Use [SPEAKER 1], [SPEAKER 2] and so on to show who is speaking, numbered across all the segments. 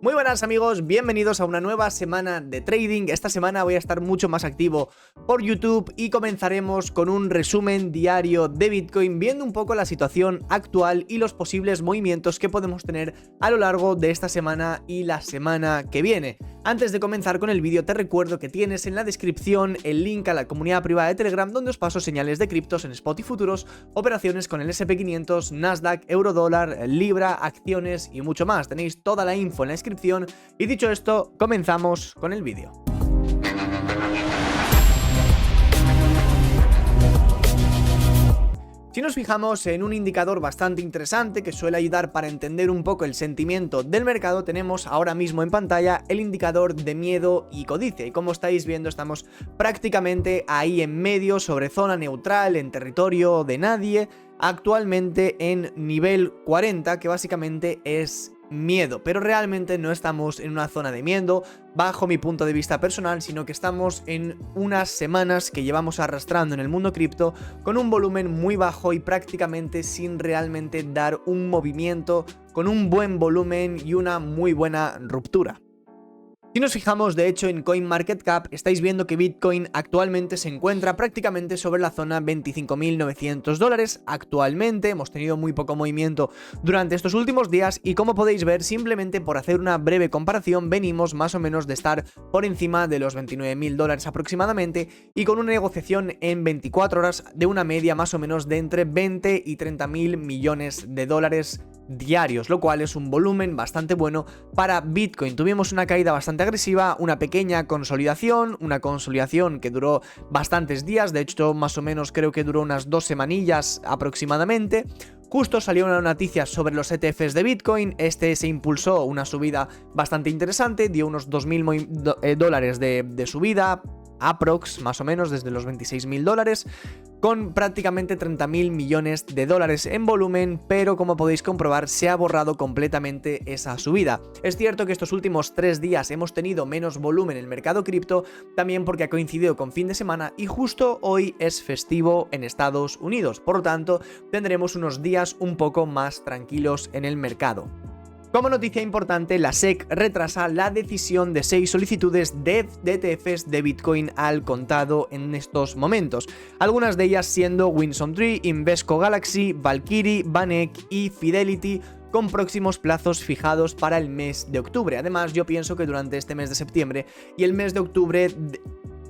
[SPEAKER 1] Muy buenas amigos, bienvenidos a una nueva semana de trading. Esta semana voy a estar mucho más activo por YouTube y comenzaremos con un resumen diario de Bitcoin, viendo un poco la situación actual y los posibles movimientos que podemos tener a lo largo de esta semana y la semana que viene. Antes de comenzar con el vídeo, te recuerdo que tienes en la descripción el link a la comunidad privada de Telegram, donde os paso señales de criptos en spot y futuros, operaciones con el SP500, Nasdaq, Eurodólar, Libra, acciones y mucho más. Tenéis toda la info en la descripción. Y dicho esto, comenzamos con el vídeo. Si nos fijamos en un indicador bastante interesante que suele ayudar para entender un poco el sentimiento del mercado, tenemos ahora mismo en pantalla el indicador de miedo y codicia. Y como estáis viendo, estamos prácticamente ahí en medio, sobre zona neutral, en territorio de nadie, actualmente en nivel 40, que básicamente es miedo, pero realmente no estamos en una zona de miedo bajo mi punto de vista personal, sino que estamos en unas semanas que llevamos arrastrando en el mundo cripto con un volumen muy bajo y prácticamente sin realmente dar un movimiento con un buen volumen y una muy buena ruptura. Si nos fijamos de hecho en CoinMarketCap, estáis viendo que Bitcoin actualmente se encuentra prácticamente sobre la zona $25.900. Actualmente hemos tenido muy poco movimiento durante estos últimos días y, como podéis ver, simplemente por hacer una breve comparación, venimos más o menos de estar por encima de los $29.000 aproximadamente y con una negociación en 24 horas de una media más o menos de entre 20 y 30.000 millones de dólares diarios, lo cual es un volumen bastante bueno para Bitcoin. Tuvimos una caída bastante agresiva, una pequeña consolidación, una consolidación que duró bastantes días, de hecho más o menos creo que duró unas 2 semanillas aproximadamente. Justo salió una noticia sobre los ETFs de Bitcoin, este se impulsó una subida bastante interesante, dio unos $2.000 de subida, aprox, más o menos, desde los $26.000, con prácticamente 30.000 millones de dólares en volumen, pero como podéis comprobar se ha borrado completamente esa subida. Es cierto que estos últimos 3 días hemos tenido menos volumen en el mercado cripto, también porque ha coincidido con fin de semana y justo hoy es festivo en Estados Unidos, por lo tanto tendremos unos días un poco más tranquilos en el mercado. Como noticia importante, la SEC retrasa la decisión de 6 solicitudes de ETFs de Bitcoin al contado en estos momentos, algunas de ellas siendo WisdomTree, Invesco Galaxy, Valkyrie, Vanek y Fidelity, con próximos plazos fijados para el mes de octubre. Además, yo pienso que durante este mes de septiembre y el mes de octubre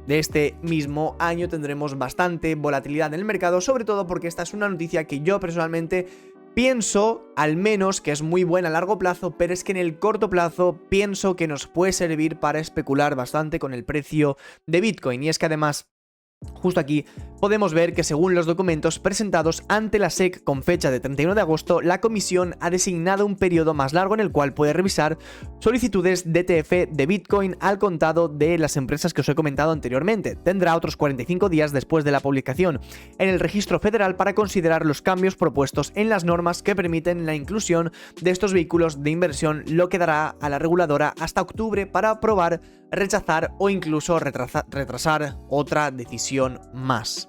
[SPEAKER 1] de este mismo año tendremos bastante volatilidad en el mercado, sobre todo porque esta es una noticia que yo personalmente pienso, al menos, que es muy buena a largo plazo, pero es que en el corto plazo pienso que nos puede servir para especular bastante con el precio de Bitcoin. Y es que además, justo aquí podemos ver que según los documentos presentados ante la SEC con fecha de 31 de agosto, la comisión ha designado un periodo más largo en el cual puede revisar solicitudes de ETF de Bitcoin al contado de las empresas que os he comentado anteriormente. Tendrá otros 45 días después de la publicación en el registro federal para considerar los cambios propuestos en las normas que permiten la inclusión de estos vehículos de inversión, lo que dará a la reguladora hasta octubre para aprobar, rechazar o incluso retrasar otra decisión más.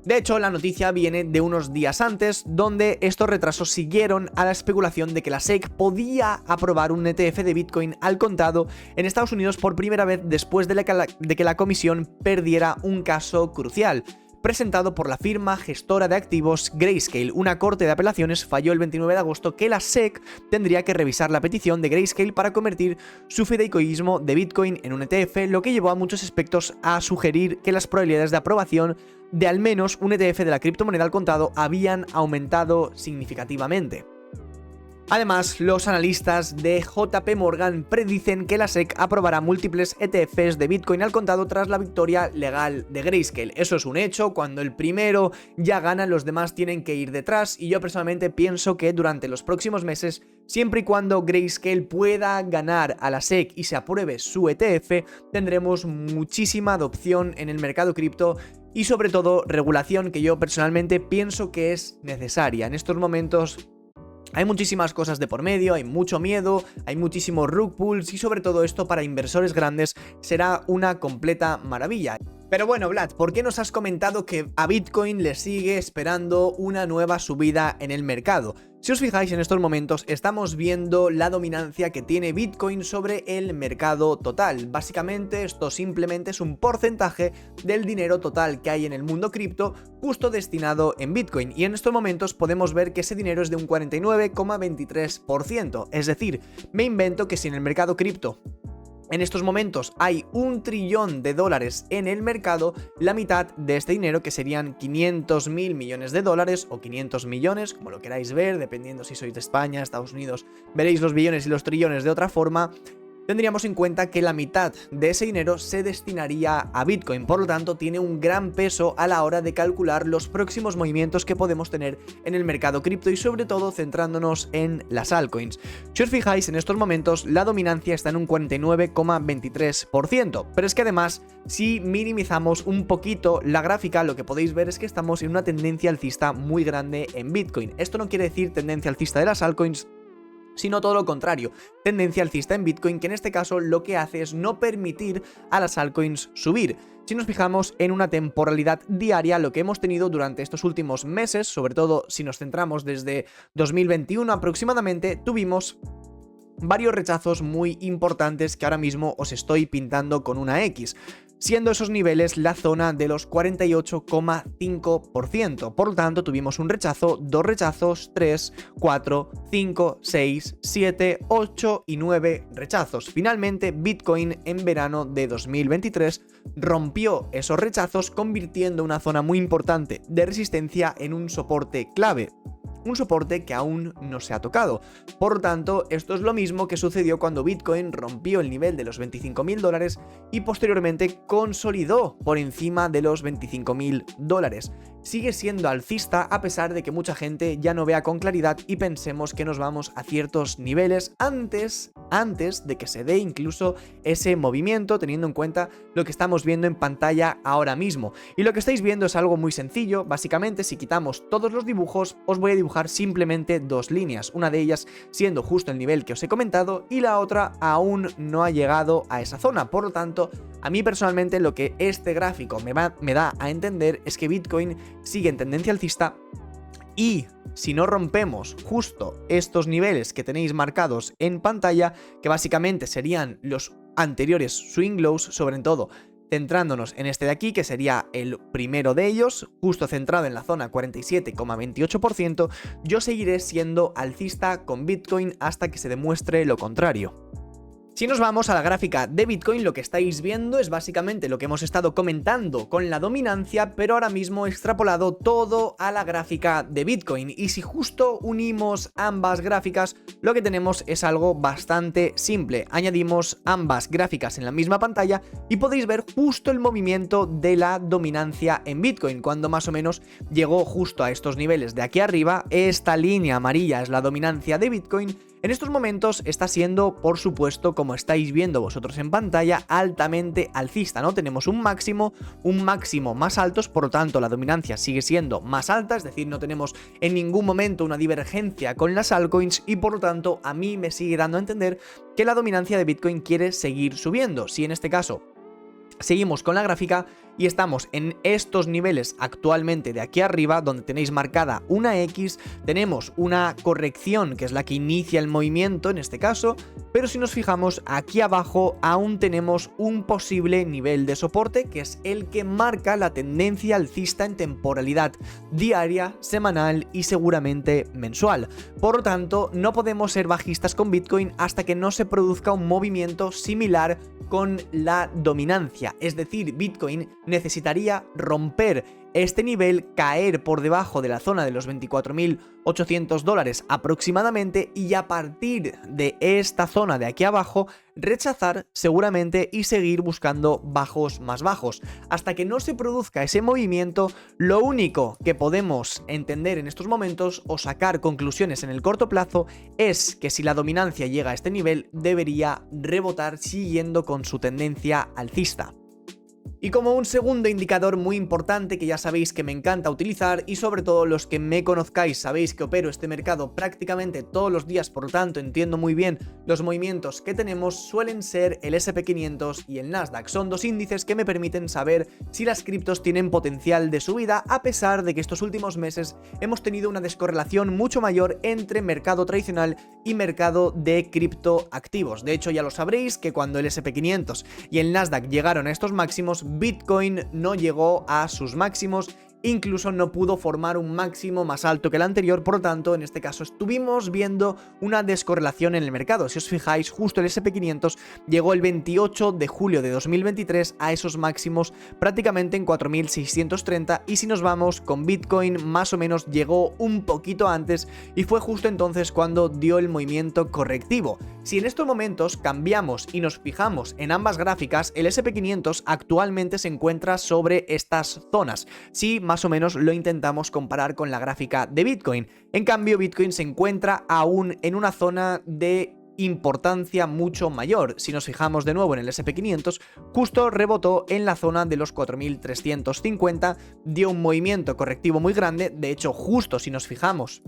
[SPEAKER 1] De hecho, la noticia viene de unos días antes, donde estos retrasos siguieron a la especulación de que la SEC podía aprobar un ETF de Bitcoin al contado en Estados Unidos por primera vez después de que la comisión perdiera un caso crucial presentado por la firma gestora de activos Grayscale. Una corte de apelaciones falló el 29 de agosto que la SEC tendría que revisar la petición de Grayscale para convertir su fideicomismo de Bitcoin en un ETF, lo que llevó a muchos expertos a sugerir que las probabilidades de aprobación de al menos un ETF de la criptomoneda al contado habían aumentado significativamente. Además, los analistas de JP Morgan predicen que la SEC aprobará múltiples ETFs de Bitcoin al contado tras la victoria legal de Grayscale. Eso es un hecho, cuando el primero ya gana, los demás tienen que ir detrás, y yo personalmente pienso que durante los próximos meses, siempre y cuando Grayscale pueda ganar a la SEC y se apruebe su ETF, tendremos muchísima adopción en el mercado cripto y sobre todo regulación que yo personalmente pienso que es necesaria. En estos momentos hay muchísimas cosas de por medio, hay mucho miedo, hay muchísimos rug pulls y sobre todo esto para inversores grandes será una completa maravilla. Pero bueno, Vlad, ¿por qué nos has comentado que a Bitcoin le sigue esperando una nueva subida en el mercado? Si os fijáis en estos momentos estamos viendo la dominancia que tiene Bitcoin sobre el mercado total. Básicamente esto simplemente es un porcentaje del dinero total que hay en el mundo cripto justo destinado en Bitcoin, y en estos momentos podemos ver que ese dinero es de un 49,23%, es decir, me invento que si en el mercado cripto en estos momentos hay $1 trillón en el mercado, la mitad de este dinero, que serían 500.000 millones de dólares o 500 millones, como lo queráis ver, dependiendo si sois de España, Estados Unidos, veréis los billones y los trillones de otra forma. Tendríamos en cuenta que la mitad de ese dinero se destinaría a Bitcoin, por lo tanto tiene un gran peso a la hora de calcular los próximos movimientos que podemos tener en el mercado cripto y sobre todo centrándonos en las altcoins. Si os fijáis en estos momentos la dominancia está en un 49,23%, pero es que además si minimizamos un poquito la gráfica lo que podéis ver es que estamos en una tendencia alcista muy grande en Bitcoin. Esto no quiere decir tendencia alcista de las altcoins, sino todo lo contrario, tendencia alcista en Bitcoin, que en este caso lo que hace es no permitir a las altcoins subir. Si nos fijamos en una temporalidad diaria, lo que hemos tenido durante estos últimos meses, sobre todo si nos centramos desde 2021 aproximadamente, tuvimos varios rechazos muy importantes que ahora mismo os estoy pintando con una X, siendo esos niveles la zona de los 48,5%. Por lo tanto, tuvimos un rechazo, dos rechazos, 3, 4, 5, 6, 7, 8 y 9 rechazos. Finalmente, Bitcoin en verano de 2023 rompió esos rechazos, convirtiendo una zona muy importante de resistencia en un soporte clave. Un soporte que aún no se ha tocado. Por lo tanto, esto es lo mismo que sucedió cuando Bitcoin rompió el nivel de los $25.000 y posteriormente consolidó por encima de los $25.000. Sigue siendo alcista a pesar de que mucha gente ya no vea con claridad y pensemos que nos vamos a ciertos niveles antes de que se dé incluso ese movimiento, teniendo en cuenta lo que estamos viendo en pantalla ahora mismo. Y lo que estáis viendo es algo muy sencillo. Básicamente, si quitamos todos los dibujos, os voy a dibujar simplemente dos líneas, una de ellas siendo justo el nivel que os he comentado y la otra aún no ha llegado a esa zona. Por lo tanto, a mí personalmente lo que este gráfico me da a entender es que Bitcoin sigue en tendencia alcista, y si no rompemos justo estos niveles que tenéis marcados en pantalla, que básicamente serían los anteriores swing lows, sobre todo centrándonos en este de aquí, que sería el primero de ellos, justo centrado en la zona 47,28%, yo seguiré siendo alcista con Bitcoin hasta que se demuestre lo contrario. Si nos vamos a la gráfica de Bitcoin, lo que estáis viendo es básicamente lo que hemos estado comentando con la dominancia, pero ahora mismo extrapolado todo a la gráfica de Bitcoin. Y si justo unimos ambas gráficas, lo que tenemos es algo bastante simple. Añadimos ambas gráficas en la misma pantalla y podéis ver justo el movimiento de la dominancia en Bitcoin, cuando más o menos llegó justo a estos niveles de aquí arriba. Esta línea amarilla es la dominancia de Bitcoin. En estos momentos está siendo, por supuesto, como estáis viendo vosotros en pantalla, altamente alcista, ¿no? Tenemos un máximo más altos, por lo tanto la dominancia sigue siendo más alta, es decir, no tenemos en ningún momento una divergencia con las altcoins y por lo tanto a mí me sigue dando a entender que la dominancia de Bitcoin quiere seguir subiendo. Si en este caso seguimos con la gráfica y estamos en estos niveles actualmente de aquí arriba, donde tenéis marcada una X, tenemos una corrección que es la que inicia el movimiento en este caso, pero si nos fijamos aquí abajo aún tenemos un posible nivel de soporte que es el que marca la tendencia alcista en temporalidad diaria, semanal y seguramente mensual. Por lo tanto, no podemos ser bajistas con Bitcoin hasta que no se produzca un movimiento similar con la dominancia, es decir, Bitcoin necesitaría romper este nivel, caer por debajo de la zona de los $24.800 aproximadamente y a partir de esta zona de aquí abajo rechazar seguramente y seguir buscando bajos más bajos. Hasta que no se produzca ese movimiento, lo único que podemos entender en estos momentos o sacar conclusiones en el corto plazo es que si la dominancia llega a este nivel debería rebotar siguiendo con su tendencia alcista. Y como un segundo indicador muy importante que ya sabéis que me encanta utilizar, y sobre todo los que me conozcáis sabéis que opero este mercado prácticamente todos los días, por lo tanto entiendo muy bien los movimientos que tenemos, suelen ser el SP500 y el Nasdaq. Son dos índices que me permiten saber si las criptos tienen potencial de subida, a pesar de que estos últimos meses hemos tenido una descorrelación mucho mayor entre mercado tradicional y mercado de criptoactivos. De hecho, ya lo sabréis que cuando el SP500 y el Nasdaq llegaron a estos máximos, Bitcoin no llegó a sus máximos, incluso no pudo formar un máximo más alto que el anterior. Por lo tanto, en este caso estuvimos viendo una descorrelación en el mercado. Si os fijáis, justo el SP500 llegó el 28 de julio de 2023 a esos máximos prácticamente en 4.630, y si nos vamos con Bitcoin, más o menos llegó un poquito antes, y fue justo entonces cuando dio el movimiento correctivo. Si en estos momentos cambiamos y nos fijamos en ambas gráficas, el SP500 actualmente se encuentra sobre estas zonas. Si más o menos lo intentamos comparar con la gráfica de Bitcoin. En cambio, Bitcoin se encuentra aún en una zona de importancia mucho mayor. Si nos fijamos de nuevo en el SP500, justo rebotó en la zona de los 4.350, dio un movimiento correctivo muy grande. De hecho, justo si nos fijamos,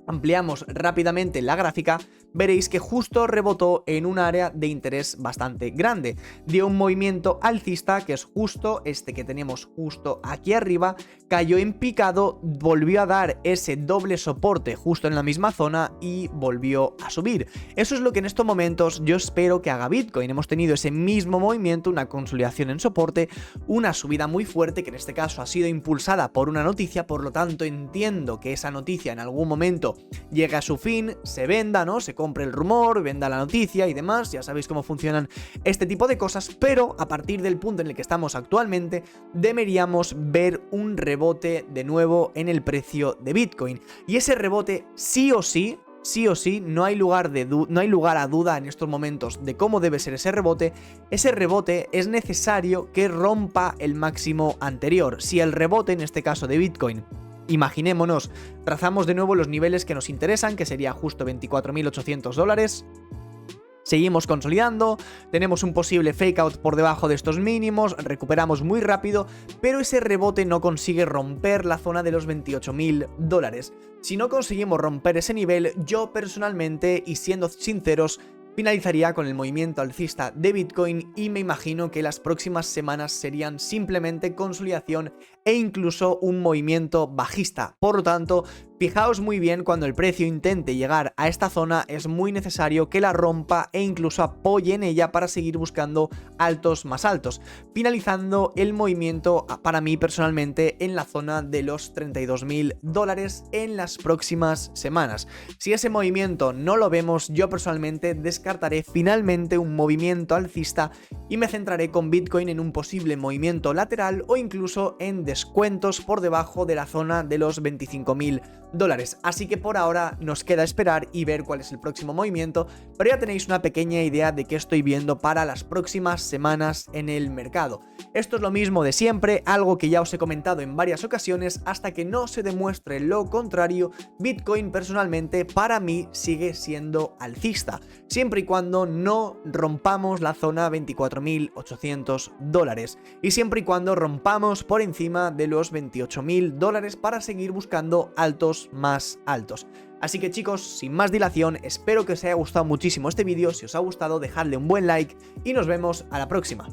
[SPEAKER 1] ampliamos rápidamente la gráfica, veréis que justo rebotó en un área de interés bastante grande. Dio un movimiento alcista, que es justo este que tenemos justo aquí arriba, cayó en picado, volvió a dar ese doble soporte justo en la misma zona y volvió a subir. Eso es lo que en estos momentos yo espero que haga Bitcoin. Hemos tenido ese mismo movimiento, una consolidación en soporte, una subida muy fuerte que en este caso ha sido impulsada por una noticia. Por lo tanto, entiendo que esa noticia en algún momento llegue a su fin, se venda, ¿no? Se compre el rumor, venda la noticia y demás. Ya sabéis cómo funcionan este tipo de cosas, pero a partir del punto en el que estamos actualmente, deberíamos ver un rebote de nuevo en el precio de Bitcoin. Y ese rebote sí o sí, no hay lugar a duda en estos momentos de cómo debe ser ese rebote. Ese rebote es necesario que rompa el máximo anterior. Si el rebote, en este caso de Bitcoin, imaginémonos, trazamos de nuevo los niveles que nos interesan, que sería justo $24.800. Seguimos consolidando, tenemos un posible fake out por debajo de estos mínimos, recuperamos muy rápido, pero ese rebote no consigue romper la zona de los $28.000. Si no conseguimos romper ese nivel, yo personalmente, y siendo sinceros, finalizaría con el movimiento alcista de Bitcoin, y me imagino que las próximas semanas serían simplemente consolidación e incluso un movimiento bajista. Por lo tanto, fijaos muy bien, cuando el precio intente llegar a esta zona es muy necesario que la rompa e incluso apoye en ella para seguir buscando altos más altos, finalizando el movimiento para mí personalmente en la zona de los $32.000 en las próximas semanas. Si ese movimiento no lo vemos, yo personalmente descartaré finalmente un movimiento alcista y me centraré con Bitcoin en un posible movimiento lateral o incluso en descuentos por debajo de la zona de los $25.000. Así que por ahora nos queda esperar y ver cuál es el próximo movimiento, pero ya tenéis una pequeña idea de qué estoy viendo para las próximas semanas en el mercado. Esto es lo mismo de siempre, algo que ya os he comentado en varias ocasiones. Hasta que no se demuestre lo contrario, Bitcoin personalmente para mí sigue siendo alcista, siempre y cuando no rompamos la zona $24.800 y siempre y cuando rompamos por encima de los $28.000 para seguir buscando altos más altos. Así que chicos, sin más dilación, espero que os haya gustado muchísimo este vídeo. Si os ha gustado, dejadle un buen like y nos vemos a la próxima.